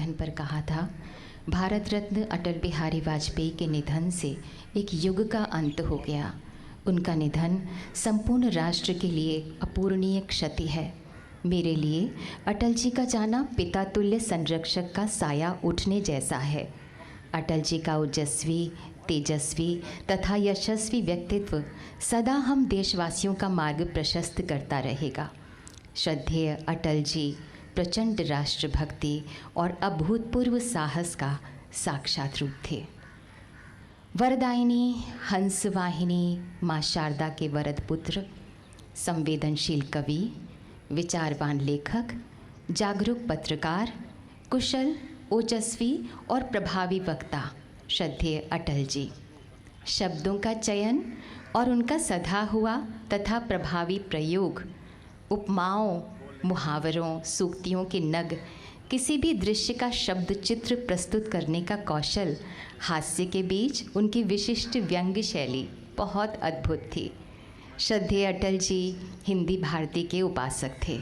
निधन पर कहा था, भारत रत्न अटल बिहारी वाजपेयी के निधन से एक युग का अंत हो गया। उनका निधन संपूर्ण राष्ट्र के लिए अपूरणीय क्षति है। मेरे लिए अटल जी का जाना पिता तुल्य संरक्षक का साया उठने जैसा है। अटल जी का ओजस्वी, तेजस्वी तथा यशस्वी व्यक्तित्व सदा हम देशवासियों का मार्ग प्रशस्त करता रहेगा। श्रद्धेय अटल जी प्रचंड राष्ट्रभक्ति और अभूतपूर्व साहस का साक्षात रूप थे। वरदायिनी, हंसवाहिनी, माँ शारदा के वरद पुत्र, संवेदनशील कवि, विचारवान लेखक, जागरूक पत्रकार, कुशल, ओजस्वी और प्रभावी वक्ता श्रद्धेय अटल जी। शब्दों का चयन और उनका सधा हुआ तथा प्रभावी प्रयोग, उपमाओं, मुहावरों, सूक्तियों के नग, किसी भी दृश्य का शब्द चित्र प्रस्तुत करने का कौशल, हास्य के बीच उनकी विशिष्ट व्यंग्य शैली बहुत अद्भुत थी। श्रद्धेय अटल जी हिंदी भारती के उपासक थे।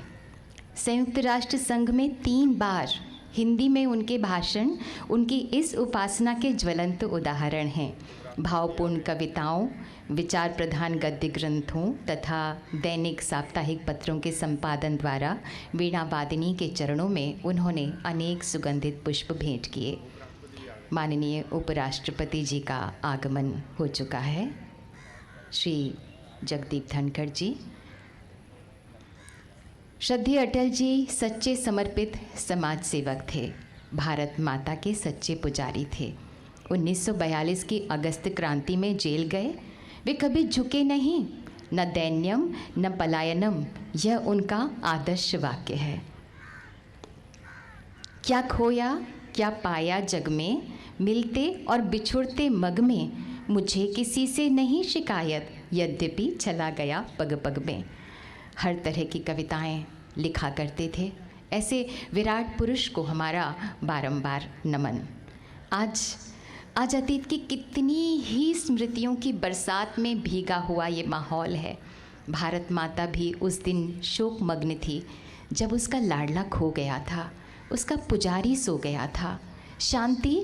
संयुक्त राष्ट्र संघ में 3 बार हिंदी में उनके भाषण उनकी इस उपासना के ज्वलंत उदाहरण हैं। भावपूर्ण कविताओं, विचार प्रधान गद्य ग्रंथों तथा दैनिक साप्ताहिक पत्रों के संपादन द्वारा वीणा वादिनी के चरणों में उन्होंने अनेक सुगंधित पुष्प भेंट किए। माननीय उपराष्ट्रपति जी का आगमन हो चुका है। श्री जगदीप धनखड़ जी। श्रद्धेय अटल जी सच्चे समर्पित समाज सेवक थे। भारत माता के सच्चे पुजारी थे। 1942 की अगस्त क्रांति में जेल गए। वे कभी झुके नहीं, न दैन्यम न पलायनम, यह उनका आदर्श वाक्य है। क्या खोया क्या पाया जग में, मिलते और बिछुड़ते मग में, मुझे किसी से नहीं शिकायत, यद्यपि चला गया पग पग में। हर तरह की कविताएं लिखा करते थे। ऐसे विराट पुरुष को हमारा बारंबार नमन। आज अतीत की कितनी ही स्मृतियों की बरसात में भीगा हुआ ये माहौल है। भारत माता भी उस दिन शोकमग्न थी जब उसका लाडला खो गया था, उसका पुजारी सो गया था। शांति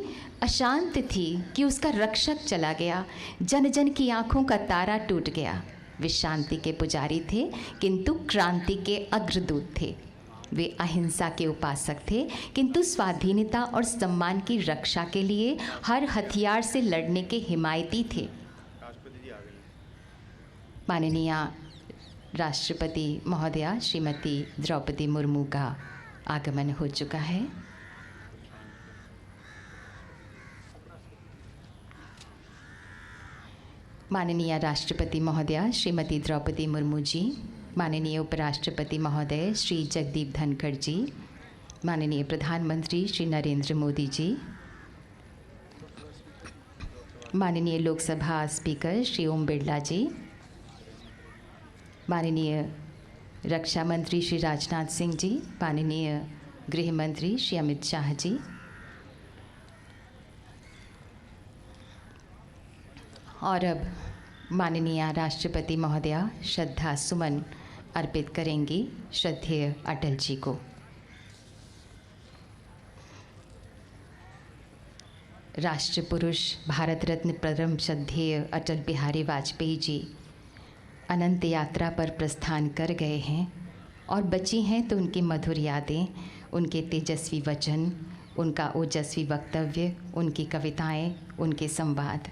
अशांत थी कि उसका रक्षक चला गया। जन जन की आंखों का तारा टूट गया। वे शांति के पुजारी थे किंतु क्रांति के अग्रदूत थे। वे अहिंसा के उपासक थे किंतु स्वाधीनता और सम्मान की रक्षा के लिए हर हथियार से लड़ने के हिमायती थे। माननीय राष्ट्रपति महोदया श्रीमती द्रौपदी मुर्मू का आगमन हो चुका है। माननीय राष्ट्रपति महोदया श्रीमती द्रौपदी मुर्मू जी, माननीय उपराष्ट्रपति महोदय श्री जगदीप धनखड़ जी, माननीय प्रधानमंत्री श्री नरेंद्र मोदी जी, माननीय लोकसभा स्पीकर श्री ओम बिरला जी, माननीय रक्षा मंत्री श्री राजनाथ सिंह जी, माननीय गृह मंत्री श्री अमित शाह जी, और अब माननीय राष्ट्रपति महोदया श्रद्धा सुमन अर्पित करेंगी श्रद्धेय अटल जी को। राष्ट्र पुरुष भारत रत्न परम श्रद्धेय अटल बिहारी वाजपेयी जी अनंत यात्रा पर प्रस्थान कर गए हैं और बची हैं तो उनकी मधुर यादें, उनके तेजस्वी वचन, उनका ओजस्वी वक्तव्य, उनकी कविताएं, उनके संवाद।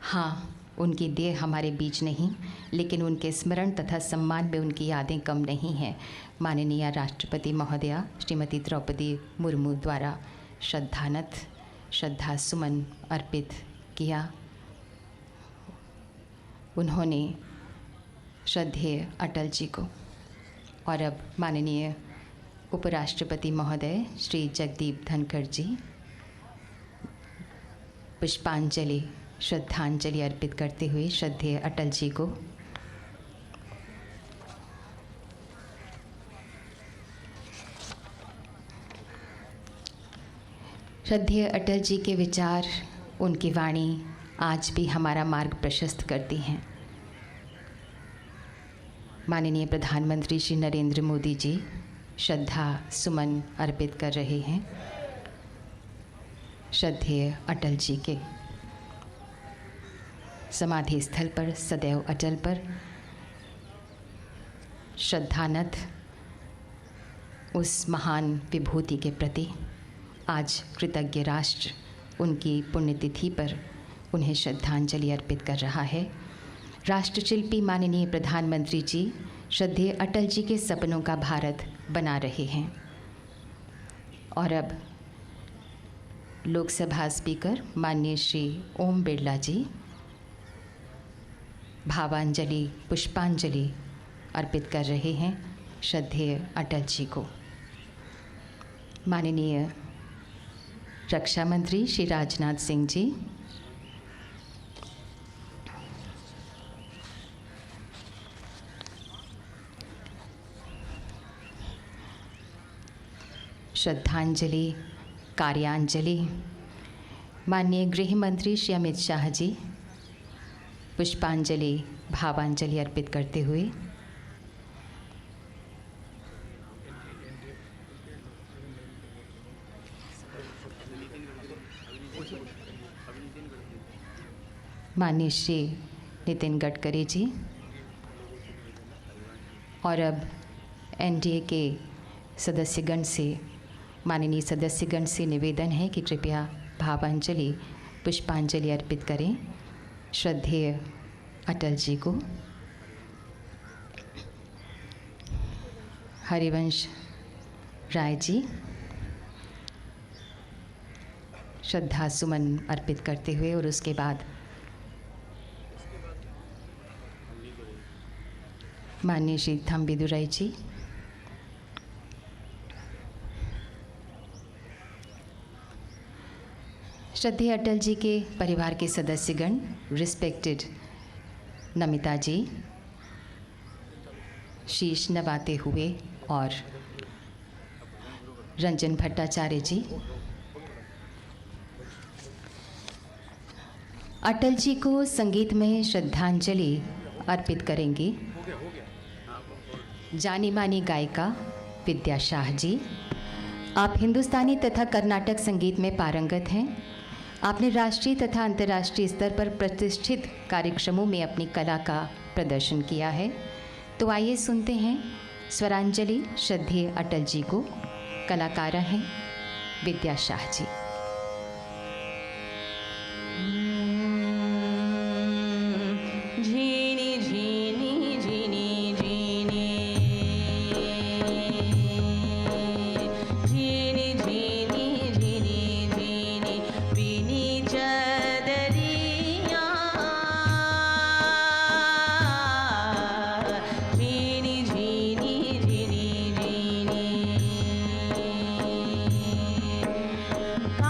हाँ, उनकी देह हमारे बीच नहीं, लेकिन उनके स्मरण तथा सम्मान में उनकी यादें कम नहीं हैं। माननीय राष्ट्रपति महोदया श्रीमती द्रौपदी मुर्मू द्वारा श्रद्धा सुमन अर्पित किया। उन्होंने श्रद्धेय अटल जी को। और अब माननीय उपराष्ट्रपति महोदय श्री जगदीप धनखड़ जी पुष्पांजलि श्रद्धांजलि अर्पित करते हुए श्रद्धेय अटल जी को। श्रद्धेय अटल जी के विचार, उनकी वाणी आज भी हमारा मार्ग प्रशस्त करती हैं। माननीय प्रधानमंत्री श्री नरेंद्र मोदी जी श्रद्धा सुमन अर्पित कर रहे हैं। श्रद्धेय अटल जी के समाधि स्थल पर सदैव अटल पर श्रद्धानत उस महान विभूति के प्रति आज कृतज्ञ राष्ट्र उनकी पुण्यतिथि पर उन्हें श्रद्धांजलि अर्पित कर रहा है। राष्ट्रशिल्पी माननीय प्रधानमंत्री जी श्रद्धेय अटल जी के सपनों का भारत बना रहे हैं। और अब लोकसभा स्पीकर माननीय श्री ओम बिरला जी भावांजलि पुष्पांजलि अर्पित कर रहे हैं श्रद्धेय अटल जी को। माननीय रक्षा मंत्री श्री राजनाथ सिंह जी, श्रद्धांजलि कार्यांजलि माननीय गृह मंत्री श्री अमित शाह जी पुष्पांजलि भावांजलि अर्पित करते हुए माननीय श्री नितिन गडकरी जी और अब एनडीए के सदस्यगण से माननीय सदस्यगण से निवेदन है कि कृपया भावांजलि पुष्पांजलि अर्पित करें श्रद्धेय अटल जी को। हरिवंश राय जी श्रद्धा सुमन अर्पित करते हुए और उसके बाद माननीय श्री थम्बिदुराई जी, श्रद्धेय अटल जी के परिवार के सदस्यगण, रिस्पेक्टेड नमिता जी शीश नवाते हुए और रंजन भट्टाचार्य जी अटल जी को संगीत में श्रद्धांजलि अर्पित करेंगी। जानी मानी गायिका विद्या शाह जी, आप हिंदुस्तानी तथा कर्नाटक संगीत में पारंगत हैं। आपने राष्ट्रीय तथा अंतर्राष्ट्रीय स्तर पर प्रतिष्ठित कार्यक्रमों में अपनी कला का प्रदर्शन किया है। तो आइए सुनते हैं स्वरांजलि श्रद्धेय अटल जी को। कलाकारा हैं विद्या शाह जी। आ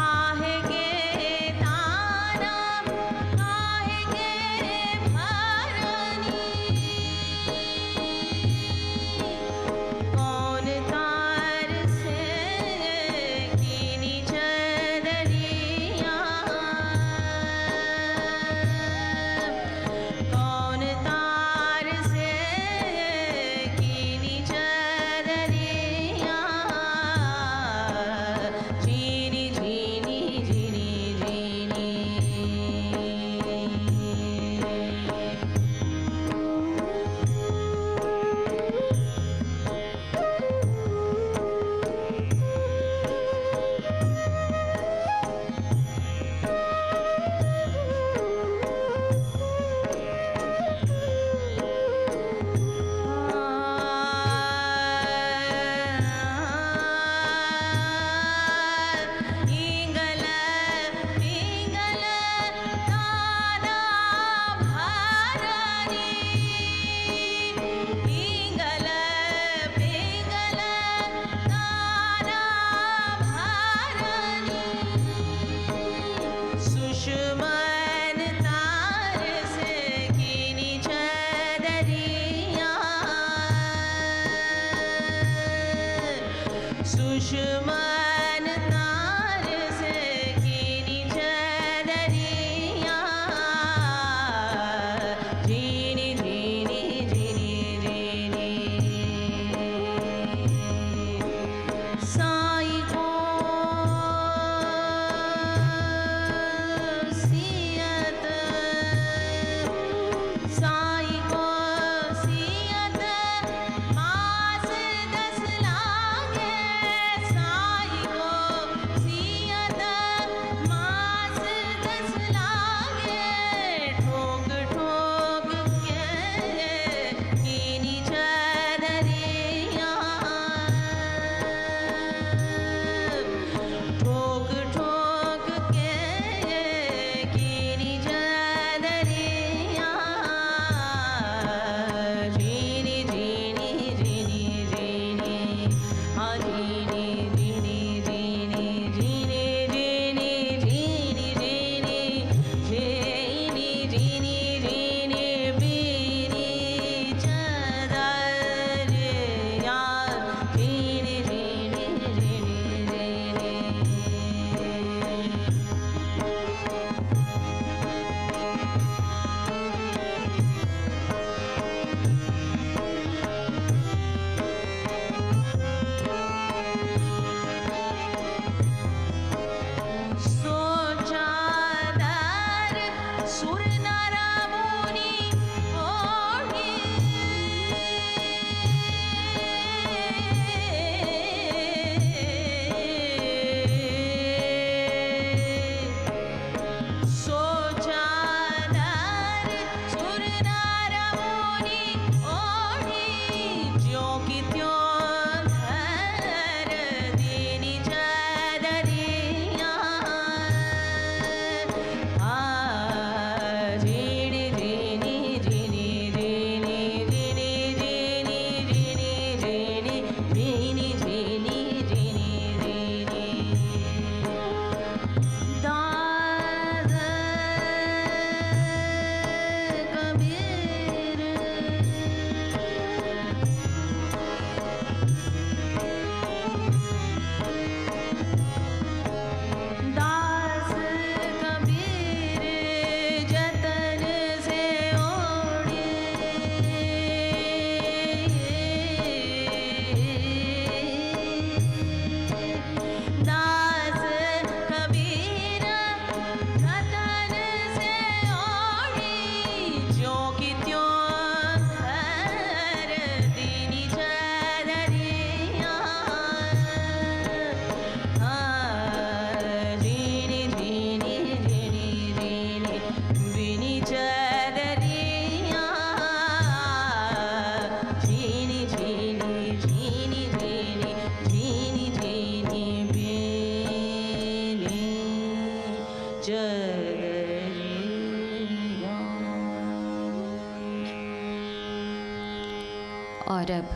और अब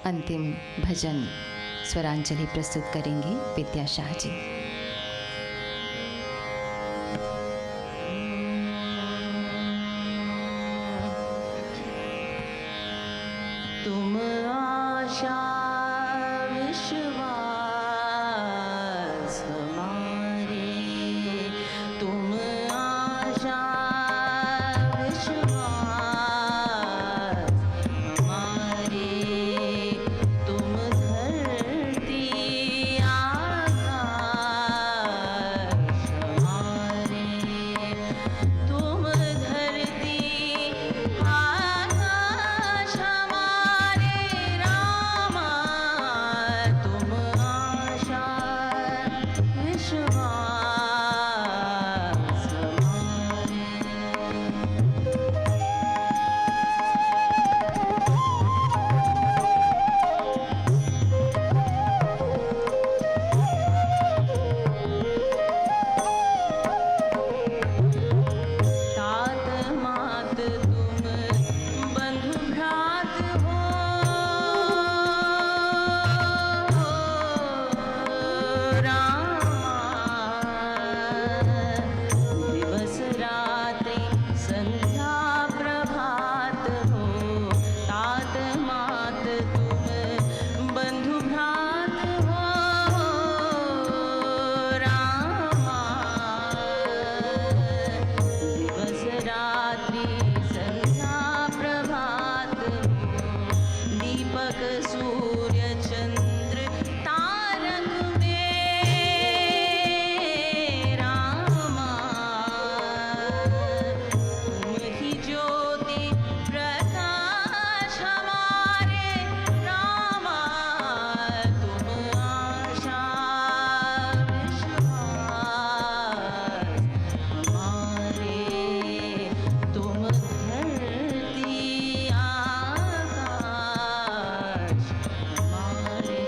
अंतिम भजन स्वरांजलि प्रस्तुत करेंगे विद्या शाह जी। तुम आशा विश्वास हमारे, तुम आशा विश्वास हमारे, तुम धरती आकाश हमारे, तुम धरती आकाश हमारे रामा, तुम आशा विश्वास हमारे। तात मात तुम बंधु भ्रात हो, रामा, दिवस रात्रि संध्या प्रभात हो, तात मात तुम बंधु भ्रात हो, रामा, दिवस रात्रि संध्या प्रभात हो, दीपक सूर्य चंद्र तारक में, रामा, तुम ही ज्योति प्रकाश हमारे, रामा, तुम आशा विश्वास हमारे, तुम धरती आकाश हमारे।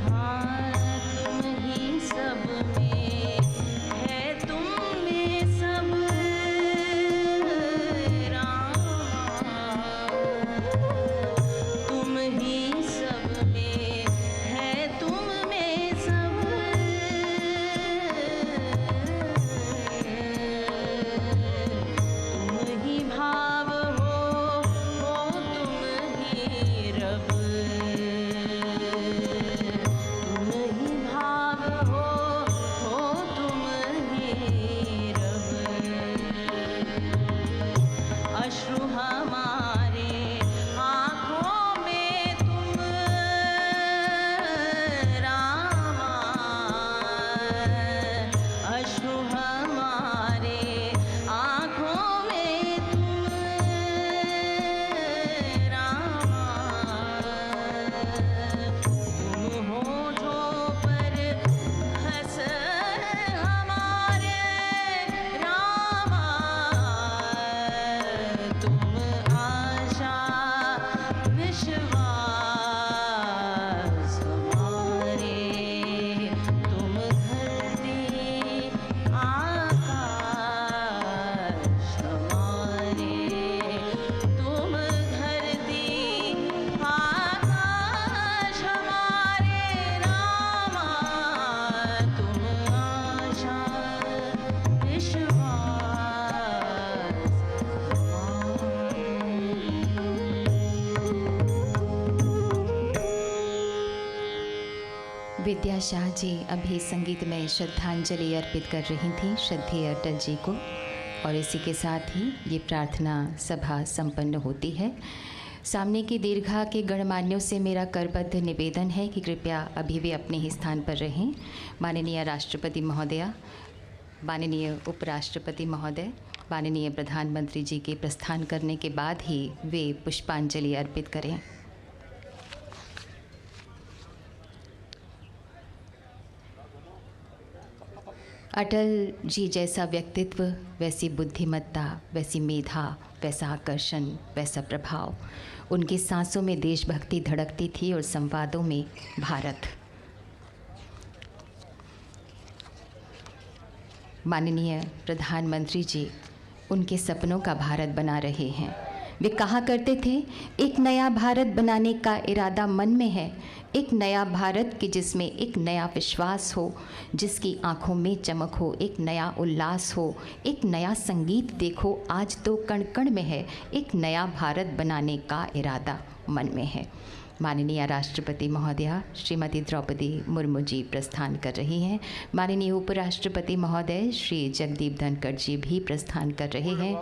हाँ, तुम ही सब में है, तुम में सब, रामा, तुम ही सब में है, तुम में सब, तुम ही भाव हो तुम ही रब, तुम ही भाव हो तुम ही रब। अश्रु हमारे आँखों में तुम, रामा, अश्रु हमारे आँखों में तुम, रामा, तुम होठों पर हंस हमारे, रामा, तुम आशा विश्वास हमारे, तुम धरती आकाश हमारे, तुम धरती आकाश हमारे, रामा, तुम आशा विश्वास हमारे। विद्या शाह जी अभी संगीत में श्रद्धांजलि अर्पित कर रही थी श्रद्धेय अटल जी को, और इसी के साथ ही ये प्रार्थना सभा संपन्न होती है। सामने की दीर्घा के गणमान्यों से मेरा करबद्ध निवेदन है कि कृपया अभी भी अपने ही स्थान पर रहें। माननीय राष्ट्रपति महोदया, माननीय उपराष्ट्रपति महोदय, माननीय प्रधानमंत्री जी के प्रस्थान करने के बाद ही वे पुष्पांजलि अर्पित करें। अटल जी जैसा व्यक्तित्व, वैसी बुद्धिमत्ता, वैसी मेधा, वैसा आकर्षण, वैसा प्रभाव। उनकी सांसों में देशभक्ति धड़कती थी और संवादों में भारत। माननीय प्रधानमंत्री जी उनके सपनों का भारत बना रहे हैं। वे कहा करते थे, एक नया भारत बनाने का इरादा मन में है, एक नया भारत कि जिसमें एक नया विश्वास हो, जिसकी आंखों में चमक हो, एक नया उल्लास हो, एक नया संगीत देखो आज तो कण कण में है, एक नया भारत बनाने का इरादा मन में है। माननीय राष्ट्रपति महोदया श्रीमती द्रौपदी मुर्मू जी प्रस्थान कर रही हैं। माननीय उपराष्ट्रपति महोदय श्री जगदीप धनखड़ जी भी प्रस्थान कर रहे हैं।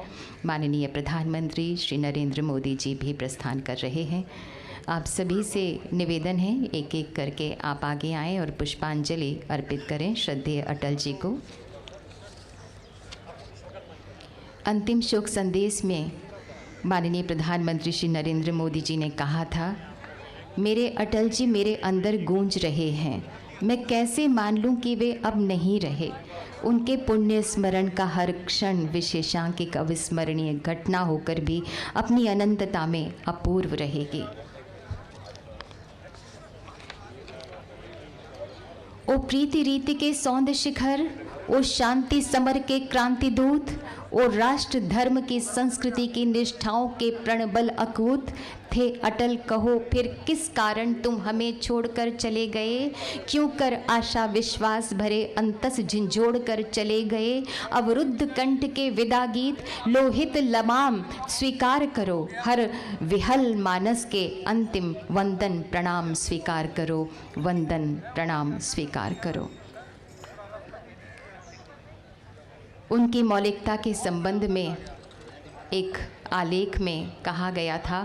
माननीय प्रधानमंत्री श्री नरेंद्र मोदी जी भी प्रस्थान कर रहे हैं। आप सभी से निवेदन है, एक एक करके आप आगे आएँ और पुष्पांजलि अर्पित करें श्रद्धेय अटल जी को। अंतिम शोक संदेश में माननीय प्रधानमंत्री श्री नरेंद्र मोदी जी ने कहा था, मेरे अटल जी मेरे अंदर गूंज रहे हैं, मैं कैसे मान लूं कि वे अब नहीं रहे। उनके पुण्य स्मरण का हर क्षण विशेषांकिक अविस्मरणीय घटना होकर भी अपनी अनंतता में अपूर्व रहेगी। ओ प्रीति रीति के सौंद शिखर, ओ शांति समर के क्रांति दूत, ओ राष्ट्र धर्म की संस्कृति की निष्ठाओं के प्रणबल अकूत थे अटल, कहो फिर किस कारण तुम हमें छोड़कर चले गए, क्यों कर आशा विश्वास भरे अंतस झिंझोड़ कर चले गए। अवरुद्ध कंठ के विदा गीत लोहित लमाम स्वीकार करो, हर विहल मानस के अंतिम वंदन प्रणाम स्वीकार करो, वंदन प्रणाम स्वीकार करो। उनकी मौलिकता के संबंध में एक आलेख में कहा गया था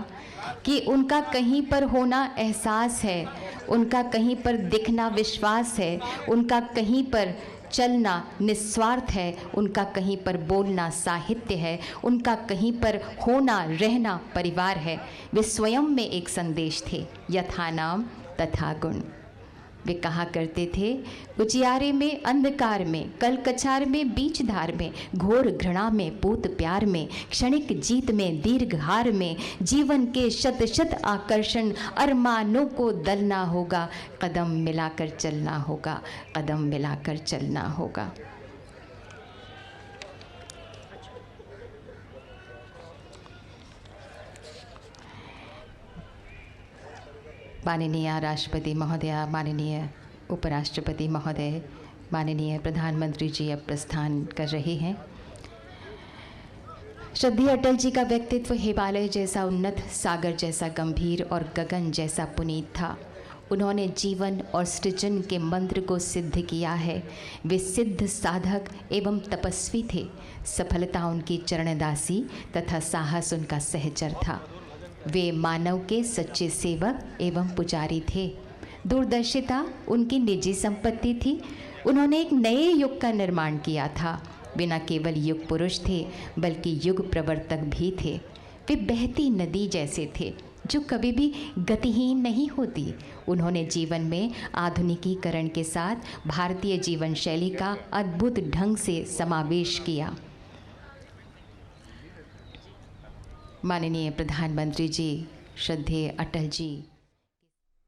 कि उनका कहीं पर होना एहसास है, उनका कहीं पर दिखना विश्वास है, उनका कहीं पर चलना निस्वार्थ है, उनका कहीं पर बोलना साहित्य है, उनका कहीं पर होना रहना परिवार है। वे स्वयं में एक संदेश थे, यथा नाम तथा गुण। वे कहा करते थे, उजियारे में अंधकार में, कल कछार में बीच धार में, घोर घृणा में पूत प्यार में, क्षणिक जीत में दीर्घ हार में, जीवन के शत शत आकर्षण अरमानों को दलना होगा, कदम मिलाकर चलना होगा, कदम मिलाकर चलना होगा। माननीय राष्ट्रपति महोदया, माननीय उपराष्ट्रपति महोदय, माननीय प्रधानमंत्री जी अब प्रस्थान कर रहे हैं। श्रद्धेय अटल जी का व्यक्तित्व हिमालय जैसा उन्नत, सागर जैसा गंभीर और गगन जैसा पुनीत था। उन्होंने जीवन और सृजन के मंत्र को सिद्ध किया है। वे सिद्ध साधक एवं तपस्वी थे। सफलता उनकी चरणदासी तथा साहस उनका सहचर था। वे मानव के सच्चे सेवक एवं पुजारी थे। दूरदर्शिता उनकी निजी संपत्ति थी। उन्होंने एक नए युग का निर्माण किया था। वे न केवल युग पुरुष थे बल्कि युग प्रवर्तक भी थे। वे बहती नदी जैसे थे जो कभी भी गतिहीन नहीं होती। उन्होंने जीवन में आधुनिकीकरण के साथ भारतीय जीवन शैली का अद्भुत ढंग से समावेश किया। माननीय प्रधानमंत्री जी, श्रद्धेय अटल जी,